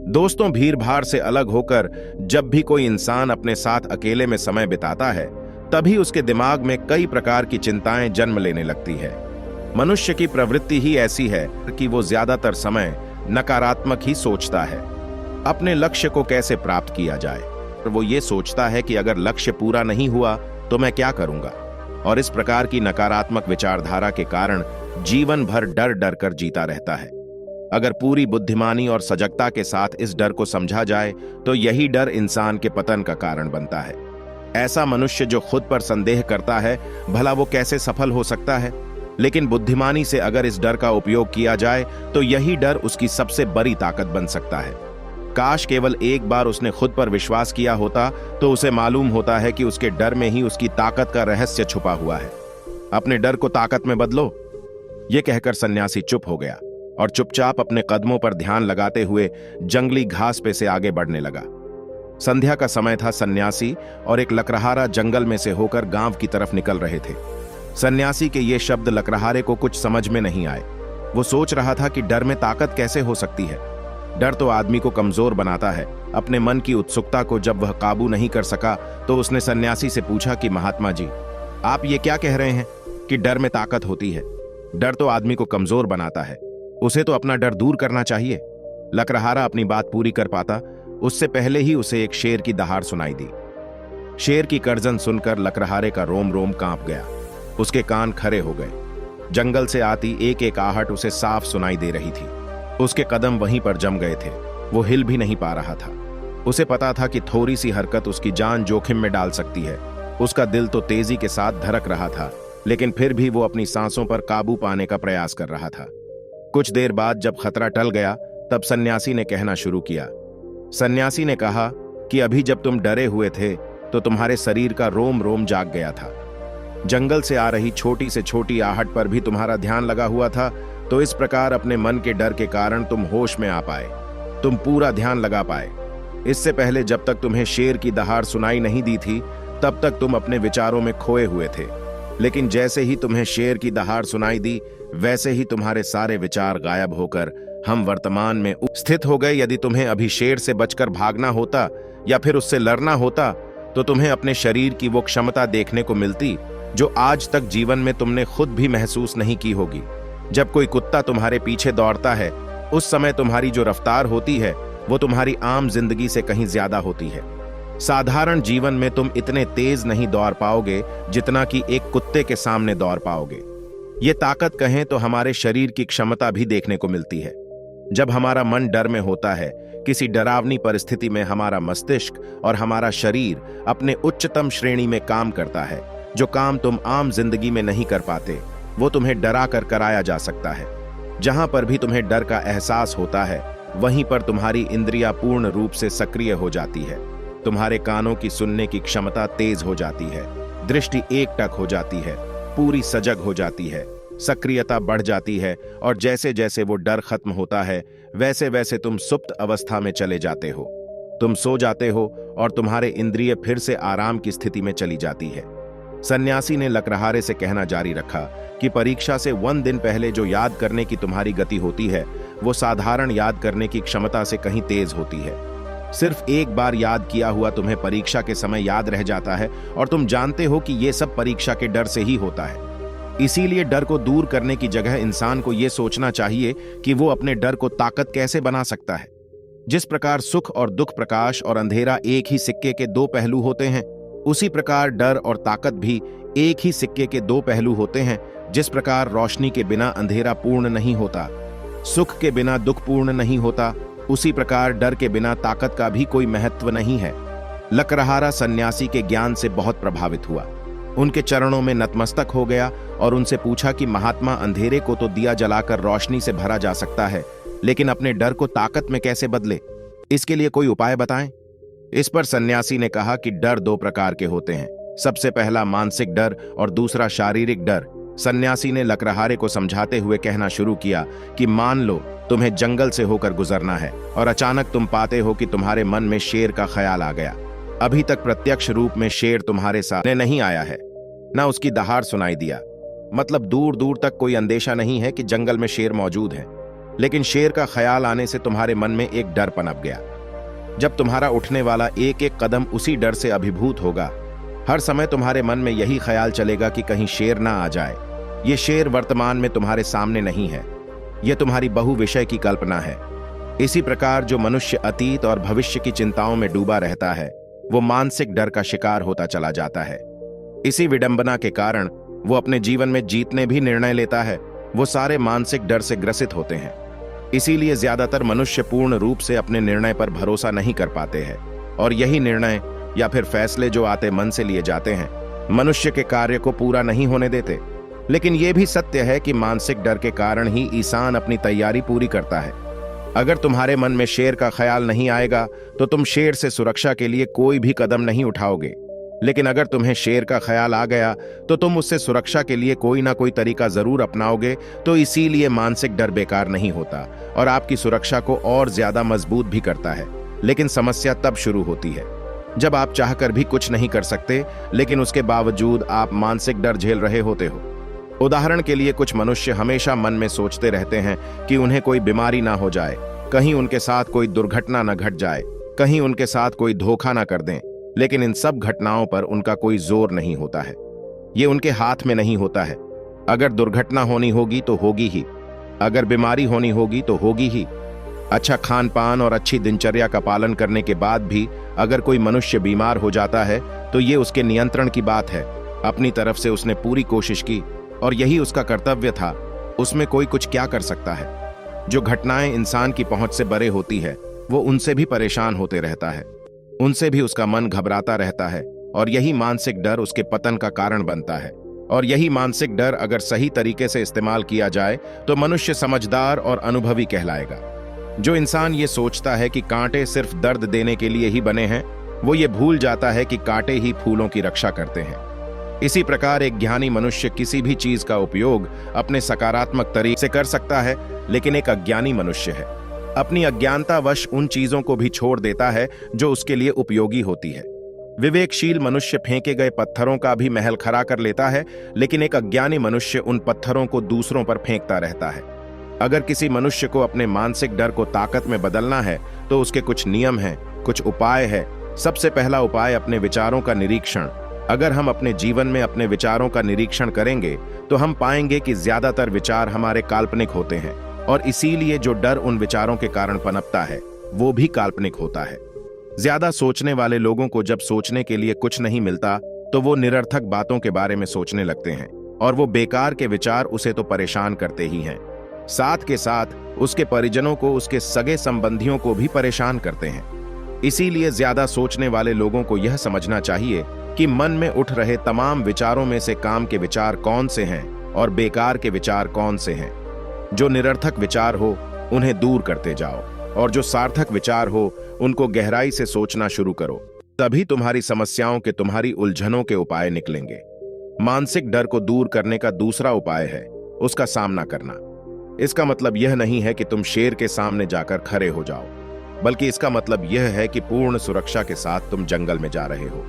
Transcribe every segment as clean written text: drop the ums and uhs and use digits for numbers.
दोस्तों, भीड़ भाड़ से अलग होकर जब भी कोई इंसान अपने साथ अकेले में समय बिताता है, तभी उसके दिमाग में कई प्रकार की चिंताएं जन्म लेने लगती है। मनुष्य की प्रवृत्ति ही ऐसी है कि वो ज्यादातर समय नकारात्मक ही सोचता है। अपने लक्ष्य को कैसे प्राप्त किया जाए, वो ये सोचता है कि अगर लक्ष्य पूरा नहीं हुआ तो मैं क्या करूंगा, और इस प्रकार की नकारात्मक विचारधारा के कारण जीवन भर डर डर कर जीता रहता है। अगर पूरी बुद्धिमानी और सजगता के साथ इस डर को समझा जाए तो यही डर इंसान के पतन का कारण बनता है। ऐसा मनुष्य जो खुद पर संदेह करता है, भला वो कैसे सफल हो सकता है? लेकिन बुद्धिमानी से अगर इस डर का उपयोग किया जाए तो यही डर उसकी सबसे बड़ी ताकत बन सकता है। काश केवल एक बार उसने खुद पर विश्वास किया होता तो उसे मालूम होता है कि उसके डर में ही उसकी ताकत का रहस्य छुपा हुआ है। अपने डर को ताकत में बदलो। यह कहकर सन्यासी चुप हो गया और चुपचाप अपने कदमों पर ध्यान लगाते हुए जंगली घास पे से आगे बढ़ने लगा। संध्या का समय था। सन्यासी और एक लकड़हारा जंगल में से होकर गांव की तरफ निकल रहे थे। सन्यासी के ये शब्द लकड़हारे को कुछ समझ में नहीं आए। वो सोच रहा था कि डर में ताकत कैसे हो सकती है। डर तो आदमी को कमजोर बनाता है। अपने मन की उत्सुकता को जब वह काबू नहीं कर सका तो उसने सन्यासी से पूछा कि महात्मा जी, आप ये क्या कह रहे हैं कि डर में ताकत होती है? डर तो आदमी को कमजोर बनाता है, उसे तो अपना डर दूर करना चाहिए। लकड़हारा अपनी बात पूरी कर पाता उससे पहले ही उसे एक शेर की दहाड़ सुनाई दी। शेर की गर्जन सुनकर लकड़हारे का रोम रोम कांप गया। उसके कान खड़े हो गए। जंगल से आती एक एक आहट उसे साफ सुनाई दे रही थी। उसके कदम वहीं पर जम गए थे। वो हिल भी नहीं पा रहा था। उसे पता था कि थोड़ी सी हरकत उसकी जान जोखिम में डाल सकती है। उसका दिल तो तेजी के साथ धड़क रहा था, लेकिन फिर भी वो अपनी सांसों पर काबू पाने का प्रयास कर रहा था। कुछ देर बाद जब खतरा टल गया तब सन्यासी ने कहना शुरू किया। सन्यासी ने कहा कि अभी जब तुम डरे हुए थे तो तुम्हारे शरीर का रोम रोम जाग गया था। जंगल से आ रही छोटी से छोटी आहट पर भी तुम्हारा ध्यान लगा हुआ था, तो इस प्रकार अपने मन के डर के कारण तुम होश में आ पाए, तुम पूरा ध्यान लगा पाए। इससे पहले जब तक तुम्हें शेर की दहाड़ सुनाई नहीं दी थी तब तक तुम अपने विचारों में खोए हुए थे, लेकिन जैसे ही तुम्हें शेर की दहाड़ सुनाई दी वैसे ही तुम्हारे सारे विचार गायब होकर हम वर्तमान में स्थित हो गए। यदि तुम्हें अभी शेर से बचकर भागना होता या फिर उससे लड़ना होता तो तुम्हें अपने शरीर की वो क्षमता देखने को मिलती जो आज तक जीवन में तुमने खुद भी महसूस नहीं की होगी। जब कोई कुत्ता तुम्हारे पीछे दौड़ता है उस समय तुम्हारी जो रफ्तार होती है वो तुम्हारी आम जिंदगी से कहीं ज्यादा होती है। साधारण जीवन में तुम इतने तेज नहीं दौड़ पाओगे जितना कि एक कुत्ते के सामने दौड़ पाओगे। ये ताकत कहें तो हमारे शरीर की क्षमता भी देखने को मिलती है। जब हमारा मन डर में होता है, किसी डरावनी परिस्थिति में हमारा मस्तिष्क और हमारा शरीर अपने उच्चतम श्रेणी में काम करता है। जो काम तुम आम जिंदगी में नहीं कर पाते वो तुम्हें डरा कर कराया जा सकता है। जहां पर भी तुम्हें डर का एहसास होता है वहीं पर तुम्हारी इंद्रियां पूर्ण रूप से सक्रिय हो जाती है। तुम्हारे कानों की सुनने की क्षमता तेज हो जाती है, दृष्टि एकटक हो जाती है, पूरी सजग हो जाती है, सक्रियता बढ़ जाती है, और जैसे जैसे वो डर खत्म होता है वैसे वैसे तुम सुप्त अवस्था में चले जाते हो। तुम सो जाते हो और तुम्हारे इंद्रिय फिर से आराम की स्थिति में चली जाती है। सन्यासी ने लकड़हारे से कहना जारी रखा कि परीक्षा से 1 दिन पहले जो याद करने की तुम्हारी गति होती है वो साधारण याद करने की क्षमता से कहीं तेज होती है। सिर्फ एक बार याद किया हुआ तुम्हें परीक्षा के समय याद रह जाता है, और तुम जानते हो कि ये सब परीक्षा के डर से ही होता है। इसीलिए डर को दूर करने की जगह इंसान को यह सोचना चाहिए कि वो अपने डर को ताकत कैसे बना सकता है। जिस प्रकार सुख और दुख, प्रकाश और अंधेरा एक ही सिक्के के 2 पहलू होते हैं, उसी प्रकार डर और ताकत भी एक ही सिक्के के 2 पहलू होते हैं। जिस प्रकार रोशनी के बिना अंधेरा पूर्ण नहीं होता, सुख के बिना दुख पूर्ण नहीं होता, उसी प्रकार डर के बिना ताकत का भी कोई महत्व नहीं है। लकड़हारा सन्यासी के ज्ञान से बहुत प्रभावित हुआ। उनके चरणों में नतमस्तक हो गया और उनसे पूछा कि महात्मा, अंधेरे को तो दिया जलाकर रोशनी से भरा जा सकता है, लेकिन अपने डर को ताकत में कैसे बदले? इसके लिए कोई उपाय बताएं। इस पर सन्यासी ने कहा कि डर 2 प्रकार के होते हैं। सबसे पहला मानसिक डर और दूसरा शारीरिक डर। सन्यासी ने लकड़हारे को समझाते हुए कहना शुरू किया कि मान लो तुम्हें जंगल से होकर गुजरना है और अचानक तुम पाते हो कि तुम्हारे मन में शेर का ख्याल आ गया। अभी तक प्रत्यक्ष रूप में शेर तुम्हारे सामने नहीं आया है, ना उसकी दहाड़ सुनाई दिया, मतलब दूर दूर तक कोई अंदेशा नहीं है कि जंगल में शेर मौजूद है। लेकिन शेर का ख्याल आने से तुम्हारे मन में एक डर पनप गया। जब तुम्हारा उठने वाला एक एक कदम उसी डर से अभिभूत होगा, हर समय तुम्हारे मन में यही ख्याल चलेगा कि कहीं शेर ना आ जाए। ये शेर वर्तमान में तुम्हारे सामने नहीं है, ये तुम्हारी बहुविषय की कल्पना है। इसी प्रकार जो मनुष्य अतीत और भविष्य की चिंताओं में डूबा रहता है, वो मानसिक डर का शिकार होता चला जाता है। इसी विडंबना के कारण वो अपने जीवन में जीतने भी निर्णय लेता है, वो सारे मानसिक डर से ग्रसित होते हैं। इसीलिए ज्यादातर मनुष्य पूर्ण रूप से अपने निर्णय पर भरोसा नहीं कर पाते हैं, और यही निर्णय या फिर फैसले जो आते मन से लिए जाते हैं, मनुष्य के कार्य को पूरा नहीं होने देते। लेकिन यह भी सत्य है कि मानसिक डर के कारण ही इंसान अपनी तैयारी पूरी करता है। अगर तुम्हारे मन में शेर का ख्याल नहीं आएगा तो तुम शेर से सुरक्षा के लिए कोई भी कदम नहीं उठाओगे। लेकिन अगर तुम्हें शेर का ख्याल आ गया तो तुम उससे सुरक्षा के लिए कोई ना कोई तरीका जरूर अपनाओगे। तो इसीलिए मानसिक डर बेकार नहीं होता और आपकी सुरक्षा को और ज्यादा मजबूत भी करता है। लेकिन समस्या तब शुरू होती है जब आप चाहकर भी कुछ नहीं कर सकते, लेकिन उसके बावजूद आप मानसिक डर झेल रहे होते हो। उदाहरण के लिए कुछ मनुष्य हमेशा मन में सोचते रहते हैं कि उन्हें कोई बीमारी ना हो जाए, कहीं उनके साथ कोई दुर्घटना न घट जाए, कहीं उनके साथ कोई धोखा ना कर दें। लेकिन इन सब घटनाओं पर उनका कोई जोर नहीं होता है, ये उनके हाथ में नहीं होता है। अगर दुर्घटना होनी होगी तो होगी ही, अगर बीमारी होनी होगी तो होगी ही। अच्छा खान पान और अच्छी दिनचर्या का पालन करने के बाद भी अगर कोई मनुष्य बीमार हो जाता है तो ये उसके नियंत्रण की बात है। अपनी तरफ से उसने पूरी कोशिश की और यही उसका कर्तव्य था, उसमें कोई कुछ क्या कर सकता है। जो घटनाएं इंसान की पहुंच से परे होती है वो उनसे भी परेशान होते रहता है, उनसे भी उसका मन घबराता रहता है, और यही मानसिक डर उसके पतन का कारण बनता है। और यही मानसिक डर अगर सही तरीके से इस्तेमाल किया जाए तो मनुष्य समझदार और अनुभवी कहलाएगा। जो इंसान ये सोचता है कि कांटे सिर्फ दर्द देने के लिए ही बने हैं, वो ये भूल जाता है कि कांटे ही फूलों की रक्षा करते हैं। इसी प्रकार एक ज्ञानी मनुष्य किसी भी चीज का उपयोग अपने सकारात्मक तरीके से कर सकता है, लेकिन एक अज्ञानी मनुष्य है अपनी अज्ञानतावश उन चीजों को भी छोड़ देता है जो उसके लिए उपयोगी होती है। विवेकशील मनुष्य फेंके गए पत्थरों का भी महल खड़ा कर लेता है, लेकिन एक अज्ञानी मनुष्य उन पत्थरों को दूसरों पर फेंकता रहता है। अगर किसी मनुष्य को अपने मानसिक डर को ताकत में बदलना है तो उसके कुछ नियम हैं, कुछ उपाय है। सबसे पहला उपाय अपने विचारों का निरीक्षण। अगर हम अपने जीवन में अपने विचारों का निरीक्षण करेंगे तो हम पाएंगे कि ज्यादातर विचार हमारे काल्पनिक होते हैं, और इसीलिए जो डर उन विचारों के कारण पनपता है वो भी काल्पनिक होता है। ज्यादा सोचने वाले लोगों को जब सोचने के लिए कुछ नहीं मिलता तो वो निरर्थक बातों के बारे में सोचने लगते हैं, और वो बेकार के विचार उसे तो परेशान करते ही हैं, साथ के साथ उसके परिजनों को, उसके सगे संबंधियों को भी परेशान करते हैं। इसीलिए ज्यादा सोचने वाले लोगों को यह समझना चाहिए कि मन में उठ रहे तमाम विचारों में से काम के विचार कौन से हैं और बेकार के विचार कौन से हैं। जो निरर्थक विचार हो उन्हें दूर करते जाओ, और जो सार्थक विचार हो उनको गहराई से सोचना शुरू करो। तभी तुम्हारी समस्याओं के, तुम्हारी उलझनों के उपाय निकलेंगे। मानसिक डर को दूर करने का दूसरा उपाय है उसका सामना करना। इसका मतलब यह नहीं है कि तुम शेर के सामने जाकर खड़े हो जाओ, बल्कि इसका मतलब यह है कि पूर्ण सुरक्षा के साथ तुम जंगल में जा रहे हो।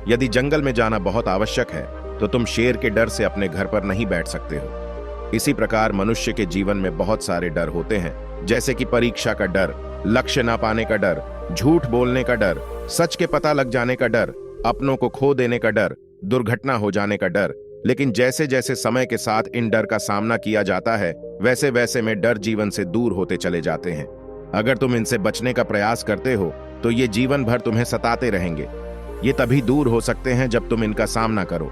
यदि जंगल में जाना बहुत आवश्यक है तो तुम शेर के डर से अपने घर पर नहीं बैठ सकते हो। इसी प्रकार मनुष्य के जीवन में बहुत सारे डर होते हैं, जैसे कि परीक्षा का डर, लक्ष्य ना पाने का डर, झूठ बोलने का डर, सच के पता लग जाने का डर, अपनों को खो देने का डर, दुर्घटना हो जाने का डर। लेकिन जैसे जैसे समय के साथ इन डर का सामना किया जाता है वैसे वैसे में डर जीवन से दूर होते चले जाते हैं। अगर तुम इनसे बचने का प्रयास करते हो तो ये जीवन भर तुम्हें सताते रहेंगे। ये तभी दूर हो सकते हैं जब तुम इनका सामना करो।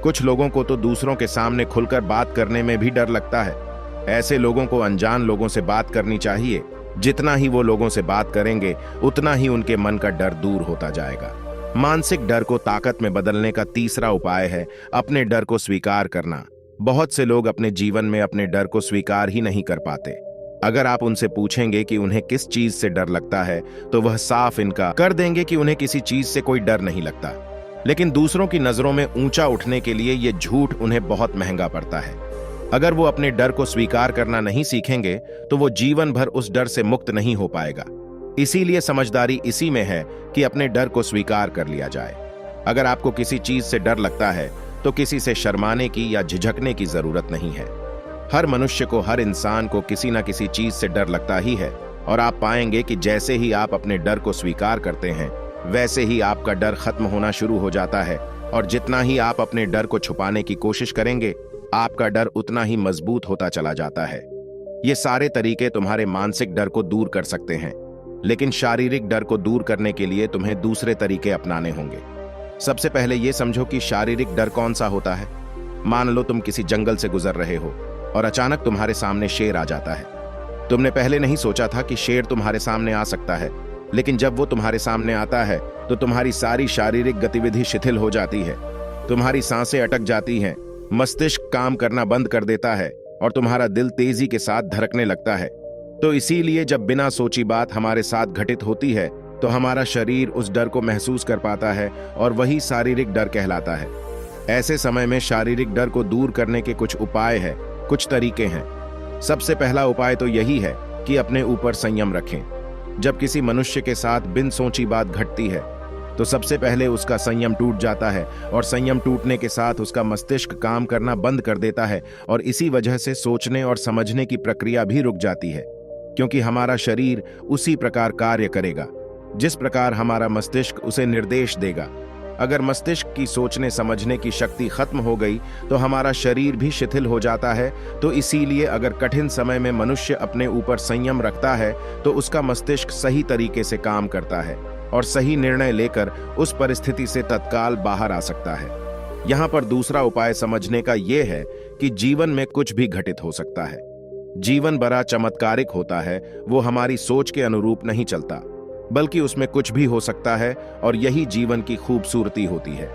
कुछ लोगों को तो दूसरों के सामने खुलकर बात करने में भी डर लगता है। ऐसे लोगों को अनजान लोगों से बात करनी चाहिए। जितना ही वो लोगों से बात करेंगे उतना ही उनके मन का डर दूर होता जाएगा। मानसिक डर को ताकत में बदलने का तीसरा उपाय है अपने डर को स्वीकार करना। बहुत से लोग अपने जीवन में अपने डर को स्वीकार ही नहीं कर पाते। अगर आप उनसे पूछेंगे कि उन्हें किस चीज से डर लगता है तो वह साफ इनकार कर देंगे कि उन्हें किसी चीज से कोई डर नहीं लगता। लेकिन दूसरों की नजरों में ऊंचा उठने के लिए यह झूठ उन्हें बहुत महंगा पड़ता है। अगर वो अपने डर को स्वीकार करना नहीं सीखेंगे तो वो जीवन भर उस डर से मुक्त नहीं हो पाएगा। इसीलिए समझदारी इसी में है कि अपने डर को स्वीकार कर लिया जाए। अगर आपको किसी चीज से डर लगता है तो किसी से शर्माने की या झिझकने की जरूरत नहीं है। हर मनुष्य को, हर इंसान को किसी न किसी चीज से डर लगता ही है, और आप पाएंगे कि जैसे ही आप अपने डर को स्वीकार करते हैं, वैसे ही आपका डर खत्म होना शुरू हो जाता है। और जितना ही आप अपने डर को छुपाने की कोशिश करेंगे, आपका डर उतना ही मजबूत होता चला जाता है। ये सारे तरीके तुम्हारे मानसिक डर को दूर कर सकते हैं, लेकिन शारीरिक डर को दूर करने के लिए तुम्हें दूसरे तरीके अपनाने होंगे। सबसे पहले ये समझो कि शारीरिक डर कौन सा होता है। मान लो तुम किसी जंगल से गुजर रहे हो और अचानक तुम्हारे सामने शेर आ जाता है। तुमने पहले नहीं सोचा था कि शेर तुम्हारे सामने आ सकता है, लेकिन जब वो तुम्हारे सामने आता है तो तुम्हारी सारी शारीरिक गतिविधि शिथिल हो जाती है, तुम्हारी सांसें अटक जाती हैं, मस्तिष्क काम करना बंद कर देता है और तुम्हारा दिल तेजी के साथ धड़कने लगता है। तो इसीलिए जब बिना सोची बात हमारे साथ घटित होती है तो हमारा शरीर उस डर को महसूस कर पाता है और वही शारीरिक डर कहलाता है। ऐसे समय में शारीरिक डर को दूर करने के कुछ उपाय हैं, कुछ तरीके हैं। सबसे पहला उपाय तो यही है कि अपने ऊपर संयम रखें। जब किसी मनुष्य के साथ बिन सोची बात घटती है तो सबसे पहले उसका संयम टूट जाता है, और संयम टूटने के साथ उसका मस्तिष्क काम करना बंद कर देता है, और इसी वजह से सोचने और समझने की प्रक्रिया भी रुक जाती है, क्योंकि हमारा शरीर उसी प्रकार कार्य करेगा जिस प्रकार हमारा मस्तिष्क उसे निर्देश देगा। अगर मस्तिष्क की सोचने समझने की शक्ति खत्म हो गई तो हमारा शरीर भी शिथिल हो जाता है। तो इसीलिए अगर कठिन समय में मनुष्य अपने ऊपर संयम रखता है तो उसका मस्तिष्क सही तरीके से काम करता है और सही निर्णय लेकर उस परिस्थिति से तत्काल बाहर आ सकता है। यहाँ पर दूसरा उपाय समझने का यह है कि जीवन में कुछ भी घटित हो सकता है। जीवन बड़ा चमत्कारिक होता है, वो हमारी सोच के अनुरूप नहीं चलता, बल्कि उसमें कुछ भी हो सकता है, और यही जीवन की खूबसूरती होती है।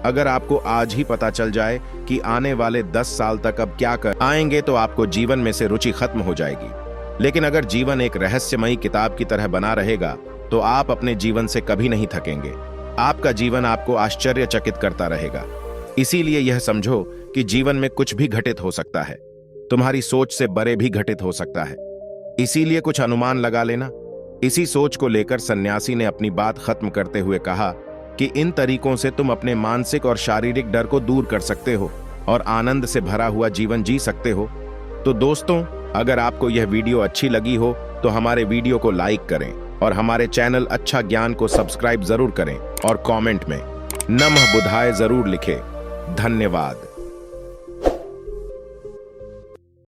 अगर आपको आज ही पता चल जाए कि आने वाले 10 साल तक अब क्या कर आएंगे तो आपको जीवन में से रुचि खत्म हो जाएगी। लेकिन अगर जीवन एक रहस्यमयी किताब की तरह बना रहेगा तो आप अपने जीवन से कभी नहीं थकेंगे। आपका जीवन आपको आश्चर्यचकित करता रहेगा। इसीलिए यह समझो कि जीवन में कुछ भी घटित हो सकता है, तुम्हारी सोच से बड़े भी घटित हो सकता है। इसीलिए कुछ अनुमान लगा लेना। इसी सोच को लेकर सन्यासी ने अपनी बात खत्म करते हुए कहा कि इन तरीकों से तुम अपने मानसिक और शारीरिक डर को दूर कर सकते हो और आनंद से भरा हुआ जीवन जी सकते हो। तो दोस्तों, अगर आपको यह वीडियो अच्छी लगी हो तो हमारे वीडियो को लाइक करें और हमारे चैनल अच्छा ज्ञान को सब्सक्राइब जरूर करें और कमेंट में नमः बुधाय जरूर लिखें। धन्यवाद।